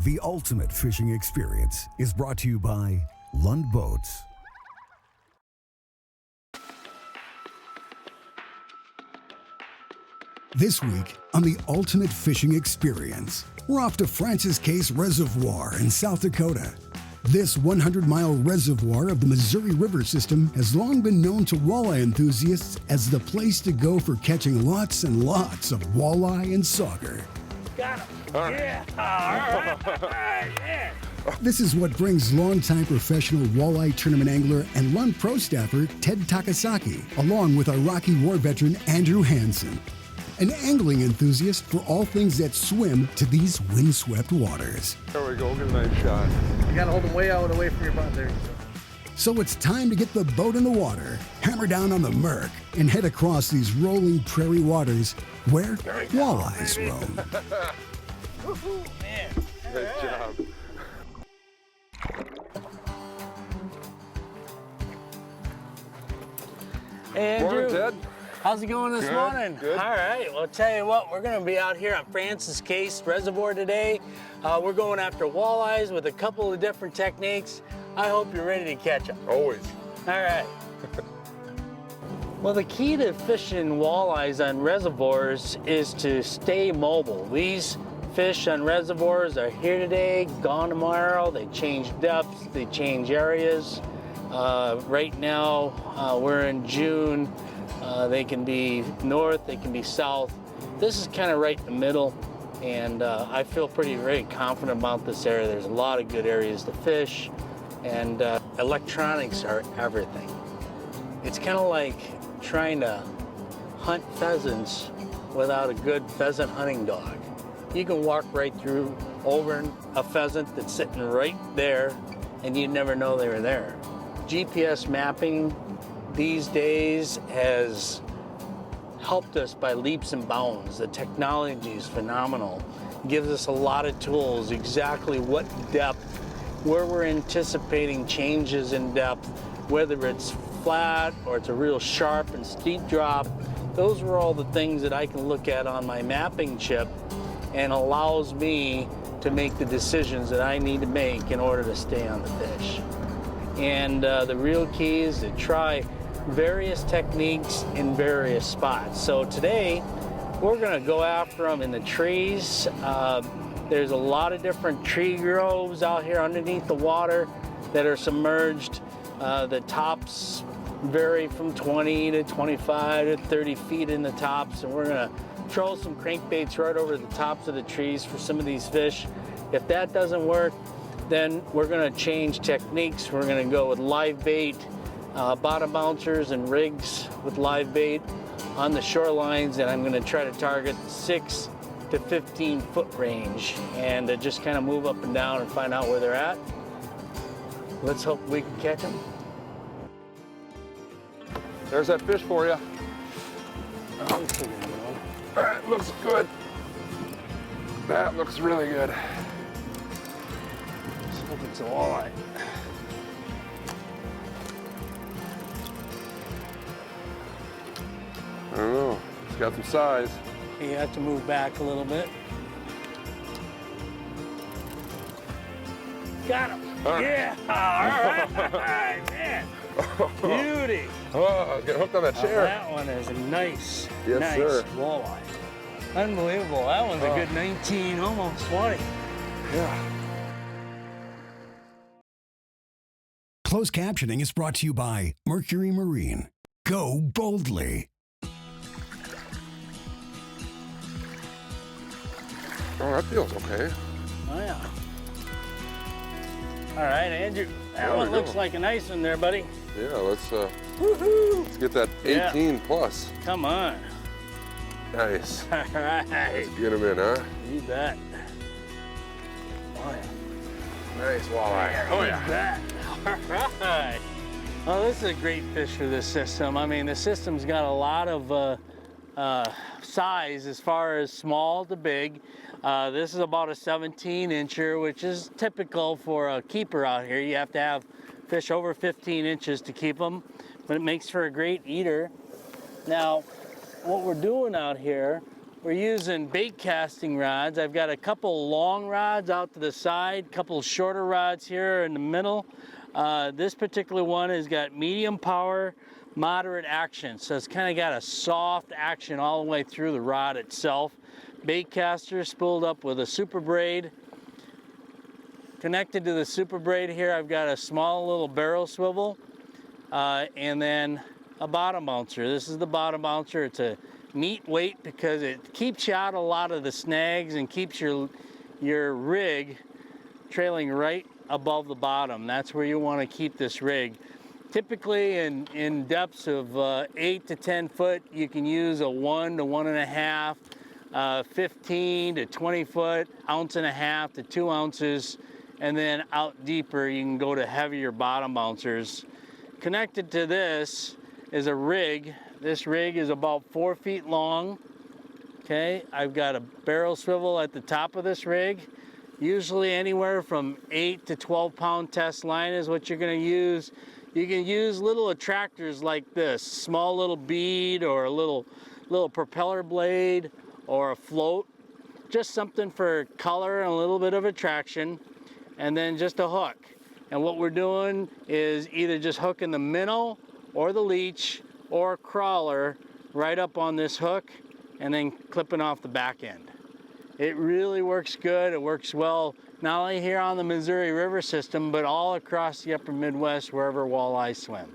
The ultimate fishing experience is brought to you by Lund Boats. This week on the ultimate fishing experience, we're off to Frances Case Reservoir in South Dakota. This 100-mile reservoir of the Missouri River system has long been known to walleye enthusiasts as the place to go for catching lots and lots of walleye and sauger. Got him. Yeah. All right. Yeah. This is what brings longtime professional walleye tournament angler and Lund pro staffer Ted Takasaki, along with our Rocky War veteran Andrew Hanson, an angling enthusiast for all things that swim to these windswept waters. There we go, get a nice shot. You gotta hold them way out away from your butt there. So it's time to get the boat in the water, hammer down on the murk, and head across these rolling prairie waters where walleyes roam. Woohoo, man. Nice job. Hey, Andrew. Morning, Ted. How's it going this Good, morning? good. All right, well, tell you what, we're gonna be out here on Frances Case Reservoir today. We're going after walleyes with a couple of different techniques. I hope you're ready to catch them. Always. All right. Well, the key to fishing walleyes on reservoirs is to stay mobile. These fish on reservoirs are here today, gone tomorrow. They change depths, they change areas. Right now, we're in June. They can be north, they can be south. This is kind of right in the middle, and I feel very confident about this area. There's a lot of good areas to fish, and electronics are everything. It's kind of like trying to hunt pheasants without a good pheasant hunting dog. You can walk right through over a pheasant that's sitting right there, and you'd never know they were there. GPS mapping these days has helped us by leaps and bounds. The technology is phenomenal. It gives us a lot of tools, exactly what depth, where we're anticipating changes in depth, whether it's flat or it's a real sharp and steep drop. Those are all the things that I can look at on my mapping chip and allows me to make the decisions that I need to make in order to stay on the fish. And the real key is to try various techniques in various spots. So today, we're gonna go after them in the trees. There's a lot of different tree groves out here underneath the water that are submerged. The tops vary from 20 to 25 to 30 feet in the tops, and we're gonna throw some crankbaits right over the tops of the trees for some of these fish. If that doesn't work, then we're gonna change techniques. We're gonna go with live bait, bottom bouncers and rigs with live bait on the shorelines, and I'm gonna try to target 6 to 15 foot range and just kind of move up and down and find out where they're at. Let's hope we can catch them. There's that fish for you. All right, looks good. That looks really good. Let's hope it's a walleye. I don't know. It's got some size. You have to move back a little bit. Got him. All right. Yeah. All right, man. Beauty. Oh, get hooked on that chair. That one is a nice, Yes, nice sir. walleye. Unbelievable. That one's a good 19, almost 20. Yeah. Closed captioning is brought to you by Mercury Marine. Go boldly. Oh, that feels okay. Oh, yeah. All right, Andrew. That There one we looks go. like a nice one there, buddy. Yeah, let's Woohoo! get that 18 plus. Come on. Nice. All right. Let's get him in, huh? You bet. Oh, yeah. Nice walleye. Oh, yeah. You bet. All right. Well, this is a great fish for this system. I mean, the system's got a lot of size as far as small to big. This is about a 17-incher, which is typical for a keeper out here. You have to have fish over 15 inches to keep them, but it makes for a great eater. Now, what we're doing out here, we're using bait casting rods. I've got a couple long rods out to the side, couple shorter rods here in the middle. This particular one has got medium power, moderate action. So it's kind of got a soft action all the way through the rod itself. Bait caster spooled up with a super braid. Connected to the super braid here, I've got a small little barrel swivel and then a bottom bouncer. This is the bottom bouncer. It's a neat weight because it keeps you out a lot of the snags and keeps your rig trailing right above the bottom. That's where you want to keep this rig. Typically in depths of 8 to 10 foot, you can use a 1 to 1.5, 15 to 20 foot, 1.5 to 2 ounces, and then out deeper you can go to heavier bottom bouncers. Connected to this is a rig. This rig is about 4 feet long. Okay, I've got a barrel swivel at the top of this rig. Usually anywhere from 8 to 12 pound test line is what you're going to use. You can use little attractors like this, small little bead or a little propeller blade or a float. Just something for color and a little bit of attraction, and then just a hook. And what we're doing is either just hooking the minnow or the leech or crawler right up on this hook and then clipping off the back end. It really works good. It works well not only here on the Missouri River system, but all across the upper Midwest wherever walleye swim.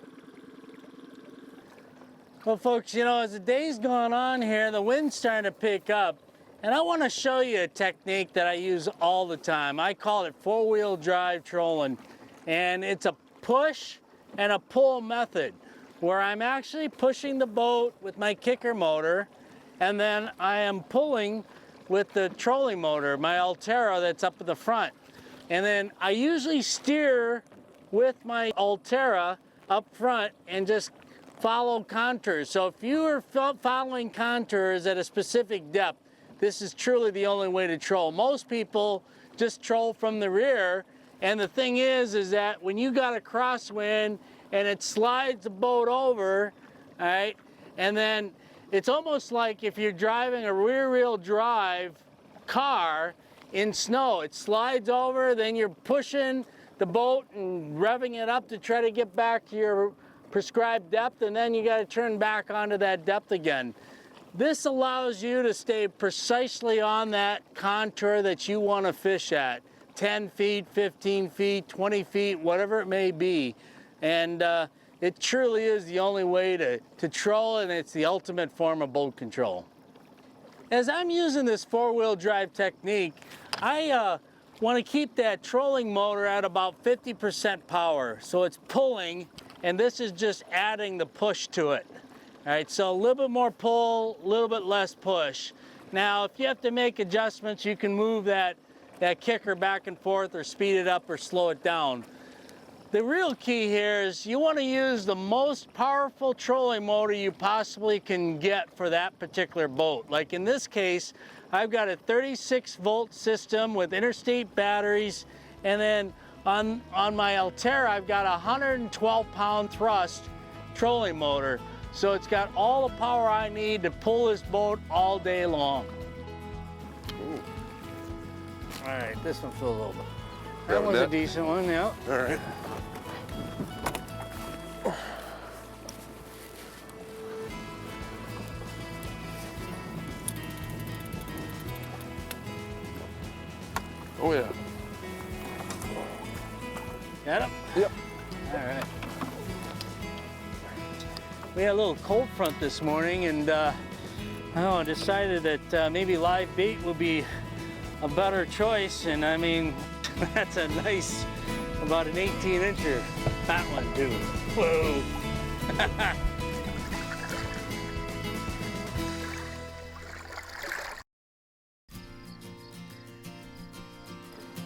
Well, folks, you know, as the day's gone on here, the wind's starting to pick up, and I want to show you a technique that I use all the time. I call it four-wheel drive trolling, and it's a push and a pull method, where I'm actually pushing the boat with my kicker motor, and then I am pulling with the trolling motor, my Altera that's up at the front. And then I usually steer with my Altera up front and just follow contours. So if you are following contours at a specific depth, this is truly the only way to troll. Most people just troll from the rear, and the thing is that when you got a crosswind and it slides the boat over, all right, and then it's almost like if you're driving a rear-wheel drive car in snow. It slides over, then you're pushing the boat and revving it up to try to get back to your prescribed depth, and then you got to turn back onto that depth again. This allows you to stay precisely on that contour that you want to fish at. 10 feet, 15 feet, 20 feet, whatever it may be. And it truly is the only way to troll, and it's the ultimate form of boat control. As I'm using this four-wheel drive technique, I want to keep that trolling motor at about 50% power. So it's pulling, and this is just adding the push to it. All right, so a little bit more pull, a little bit less push. Now, if you have to make adjustments, you can move that kicker back and forth or speed it up or slow it down. The real key here is you want to use the most powerful trolling motor you possibly can get for that particular boat. Like in this case, I've got a 36-volt system with interstate batteries, and then on my Altera, I've got a 112-pound thrust trolling motor. So it's got all the power I need to pull this boat all day long. Ooh. All right, this one feels a little bit. That was a decent one, yeah. All right. Oh yeah. Got him? Yep. All right. We had a little cold front this morning, and I decided that maybe live bait would be a better choice. And I mean, that's a nice, about an 18-incher. That one too. Whoa.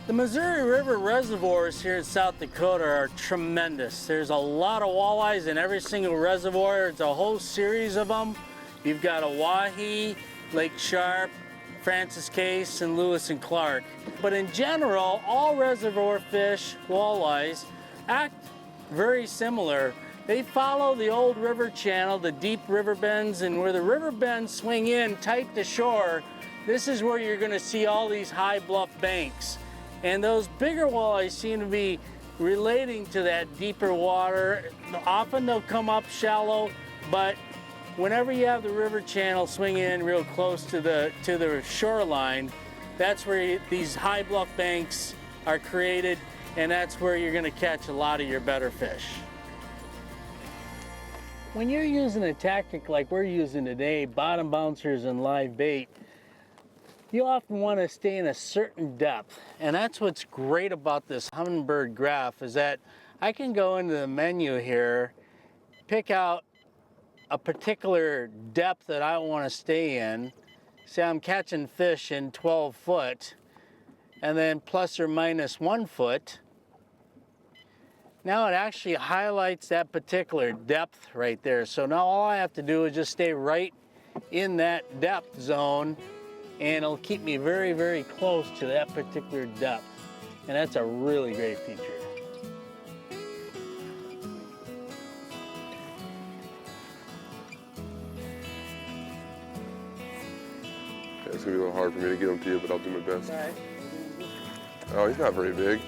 The Missouri River reservoirs here in South Dakota are tremendous. There's a lot of walleyes in every single reservoir. It's a whole series of them. You've got Oahe, Lake Sharp, Frances Case, and Lewis and Clark. But in general, all reservoir fish, walleyes, act very similar They follow the old river channel, the deep river bends, and where the river bends swing in tight to shore, this is where you're gonna see all these high bluff banks. And those bigger walleyes seem to be relating to that deeper water. Often they'll come up shallow, but whenever you have the river channel swing in real close to the shoreline, that's where these high bluff banks are created, and that's where you're gonna catch a lot of your better fish. When you're using a tactic like we're using today, bottom bouncers and live bait, you often want to stay in a certain depth. And that's what's great about this Humminbird graph, is that I can go into the menu here, pick out a particular depth that I want to stay in. Say I'm catching fish in 12 foot, and then plus or minus 1 foot. Now it actually highlights that particular depth right there. So now all I have to do is just stay right in that depth zone, and it'll keep me very, very close to that particular depth. And that's a really great feature. It's gonna be a little hard for me to get him to you, but I'll do my best. All right. Oh, he's not very big.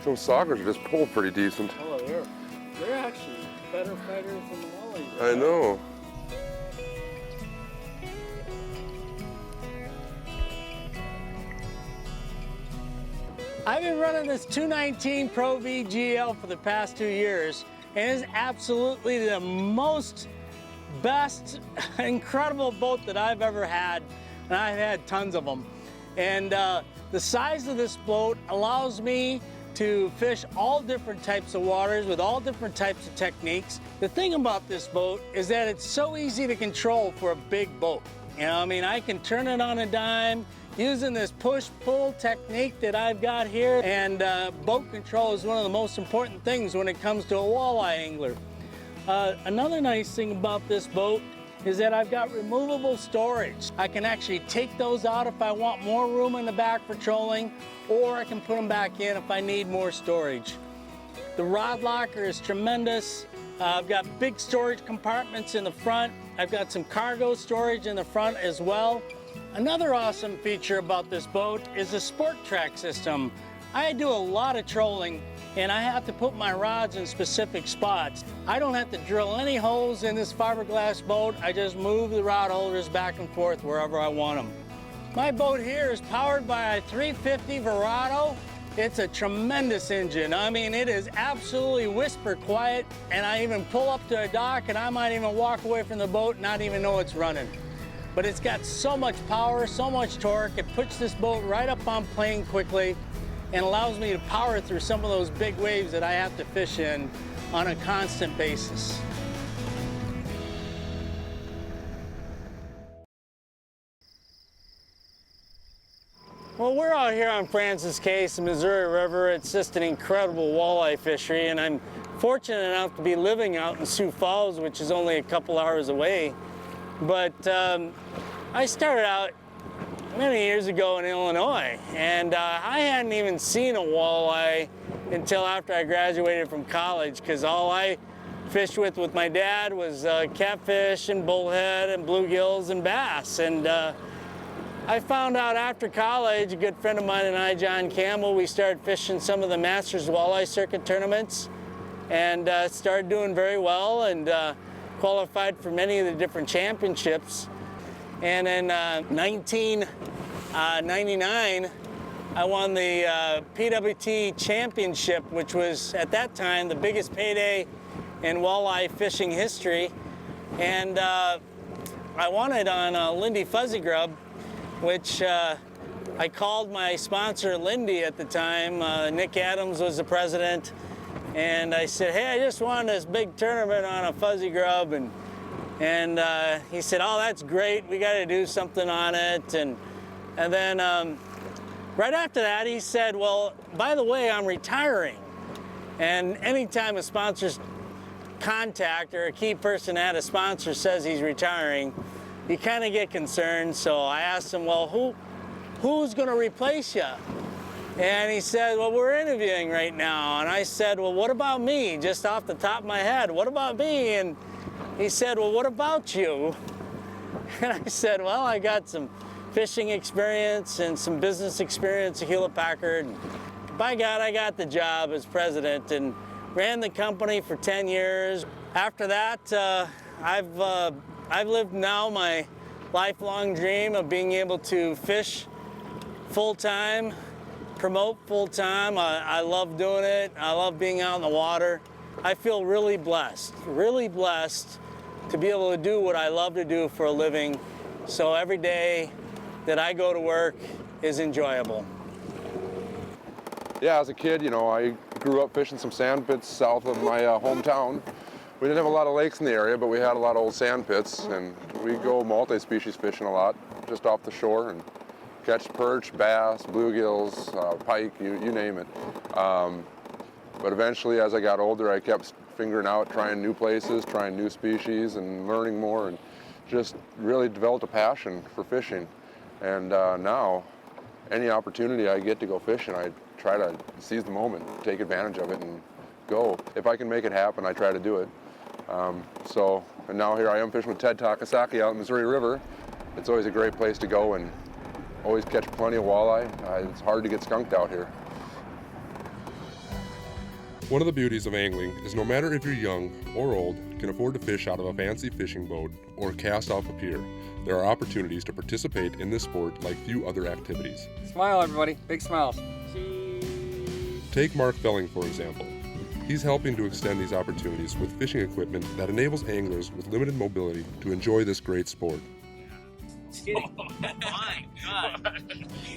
Some sockers just pull pretty decent. Oh, they're actually better fighters than the walleyes. I know. I've been running this 219 Pro V GL for the past 2 years, and it's absolutely the most best, incredible boat that I've ever had, and I've had tons of them. And the size of this boat allows me to fish all different types of waters with all different types of techniques. The thing about this boat is that it's so easy to control for a big boat. You know, I mean, I can turn it on a dime using this push-pull technique that I've got here, and boat control is one of the most important things when it comes to a walleye angler. Another nice thing about this boat is that I've got removable storage. I can actually take those out if I want more room in the back for trolling, or I can put them back in if I need more storage. The rod locker is tremendous. I've got big storage compartments in the front. I've got some cargo storage in the front as well. Another awesome feature about this boat is the sport track system. I do a lot of trolling, and I have to put my rods in specific spots. I don't have to drill any holes in this fiberglass boat. I just move the rod holders back and forth wherever I want them. My boat here is powered by a 350 Verado. It's a tremendous engine. I mean, it is absolutely whisper quiet, and I even pull up to a dock and I might even walk away from the boat and not even know it's running. But it's got so much power, so much torque, it puts this boat right up on plane quickly and allows me to power through some of those big waves that I have to fish in on a constant basis. Well, we're out here on Frances Case, the Missouri River. It's just an incredible walleye fishery, and I'm fortunate enough to be living out in Sioux Falls, which is only a couple hours away. But I started out many years ago in Illinois, and I hadn't even seen a walleye until after I graduated from college, because all I fished with my dad was catfish and bullhead and bluegills and bass. And I found out after college, a good friend of mine and I, John Campbell, we started fishing some of the Masters Walleye Circuit tournaments, and started doing very well, and qualified for many of the different championships. And in 1999, I won the PWT Championship, which was at that time the biggest payday in walleye fishing history. And I won it on Lindy Fuzzy Grub, which I called my sponsor Lindy at the time. Nick Adams was the president. And I said, hey, I just won this big tournament on a fuzzy grub. And he said, oh, that's great. We got to do something on it. And then right after that, he said, well, by the way, I'm retiring. And anytime a sponsor's contact or a key person at a sponsor says he's retiring, you kind of get concerned. So I asked him, well, who's going to replace you? And he said, well, we're interviewing right now. And I said, well, what about me? Just off the top of my head, what about me? And he said, well, what about you? And I said, well, I got some fishing experience and some business experience at Hewlett Packard. By God, I got the job as president and ran the company for 10 years. After that, I've lived now my lifelong dream of being able to fish full-time, promote full-time. I love doing it. I love being out in the water. I feel really blessed to be able to do what I love to do for a living. So every day that I go to work is enjoyable. Yeah, as a kid, you know, I grew up fishing some sand pits south of my hometown. We didn't have a lot of lakes in the area, but we had a lot of old sand pits, and we go multi-species fishing a lot, just off the shore, and catch perch, bass, bluegills, pike, you name it. But eventually, as I got older, I kept figuring out, trying new places, trying new species, and learning more, and just really developed a passion for fishing. And now, any opportunity I get to go fishing, I try to seize the moment, take advantage of it, and go. If I can make it happen, I try to do it. And now here I am fishing with Ted Takasaki out in the Missouri River. It's always a great place to go and always catch plenty of walleye. It's hard to get skunked out here. One of the beauties of angling is no matter if you're young or old, can afford to fish out of a fancy fishing boat or cast off a pier. There are opportunities to participate in this sport like few other activities. Smile, everybody. Big smiles. Take Mark Felling, for example. He's helping to extend these opportunities with fishing equipment that enables anglers with limited mobility to enjoy this great sport.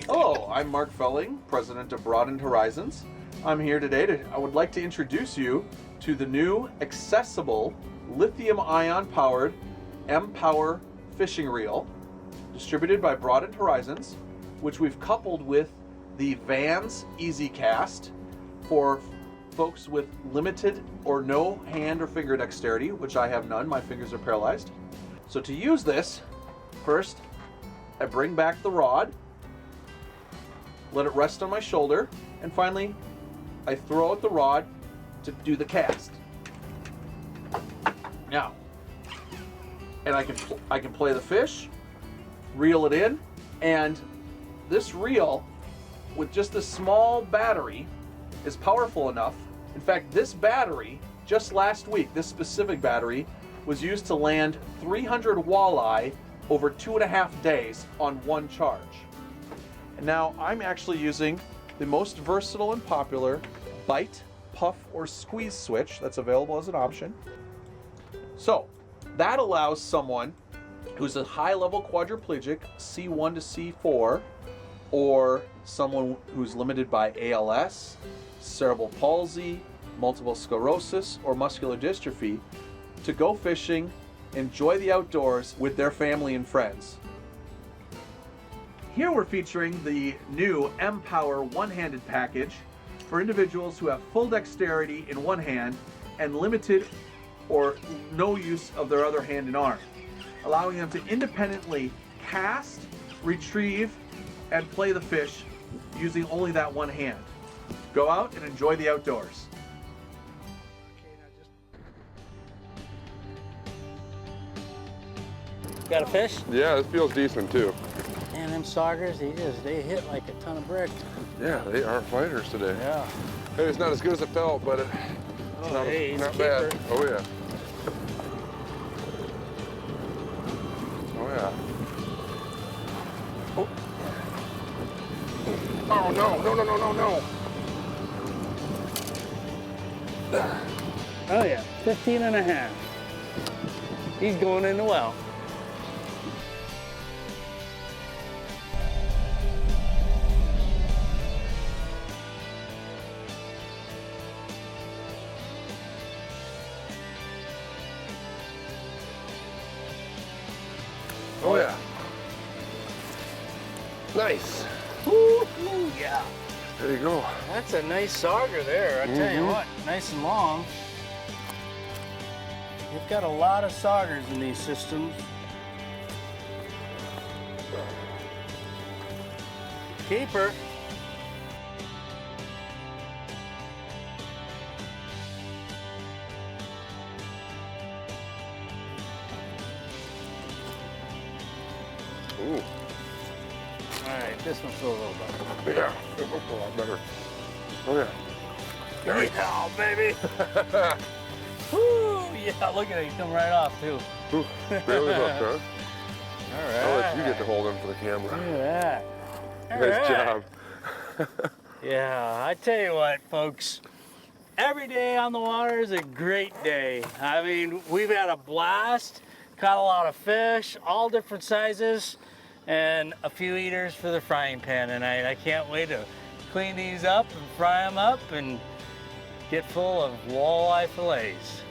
Hello, I'm Mark Felling, president of Broadened Horizons. I'm here today I would like to introduce you to the new accessible lithium-ion powered M-Power fishing reel distributed by Broadened Horizons, which we've coupled with the Vans Easy Cast for folks with limited or no hand or finger dexterity, which I have none, my fingers are paralyzed. So to use this, first I bring back the rod, let it rest on my shoulder, and finally I throw out the rod to do the cast. Now, and I can play the fish, reel it in, and this reel with just a small battery is powerful enough. In fact, this battery, just last week, this specific battery, was used to land 300 walleye over 2.5 days on one charge. And now I'm actually using the most versatile and popular bite, puff, or squeeze switch that's available as an option. So that allows someone who's a high-level quadriplegic, C1 to C4, or someone who's limited by ALS, cerebral palsy, multiple sclerosis, or muscular dystrophy to go fishing, enjoy the outdoors with their family and friends. Here we're featuring the new M-Power one-handed package for individuals who have full dexterity in one hand and limited or no use of their other hand and arm, allowing them to independently cast, retrieve, and play the fish using only that one hand. Go out and enjoy the outdoors. Got a fish? Yeah, this feels decent too. Man, them saugers, they hit like a ton of brick. Yeah, they are fighters today. Yeah. Hey, it's not as good as it felt, but it's not bad. Oh yeah. Oh yeah. Oh. Oh no. Oh yeah, 15 and a half. He's going in the well. Oh yeah. Nice. Ooh, yeah. There you go. That's a nice sauger there, I tell you what, nice and long. You've got a lot of saugers in these systems. Keeper. This one feels a little better. Yeah, it looks a lot better. Oh yeah. Yeah, baby. Woo, yeah, look at it. He's coming right off, too. Ooh, barely hooked, huh? All right. I'll let you get to hold him for the camera. Look at that. All Nice right. job. Yeah, I tell you what, folks. Every day on the water is a great day. I mean, we've had a blast, caught a lot of fish, all different sizes, and a few eaters for the frying pan tonight. I can't wait to clean these up and fry them up and get full of walleye fillets.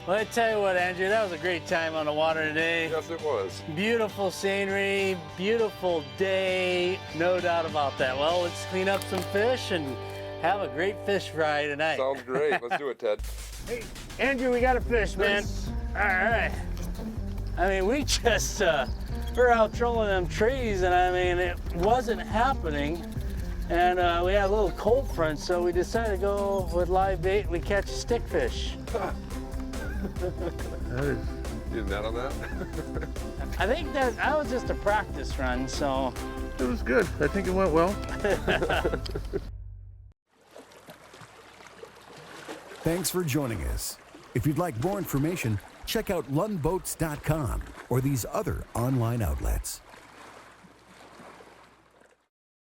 Well, I tell you what, Andrew, that was a great time on the water today. Yes, it was. Beautiful scenery, beautiful day, no doubt about that. Well, let's clean up some fish and have a great fish fry tonight. Sounds great. Let's do it, Ted. Hey, Andrew, we got a fish, man. All right. I mean, we just, we're out trolling them trees, and I mean, it wasn't happening. And we had a little cold front, so we decided to go with live bait and we catch a stickfish. You net on that? I think that was just a practice run, so. It was good. I think it went well. Thanks for joining us. If you'd like more information, check out lundboats.com or these other online outlets.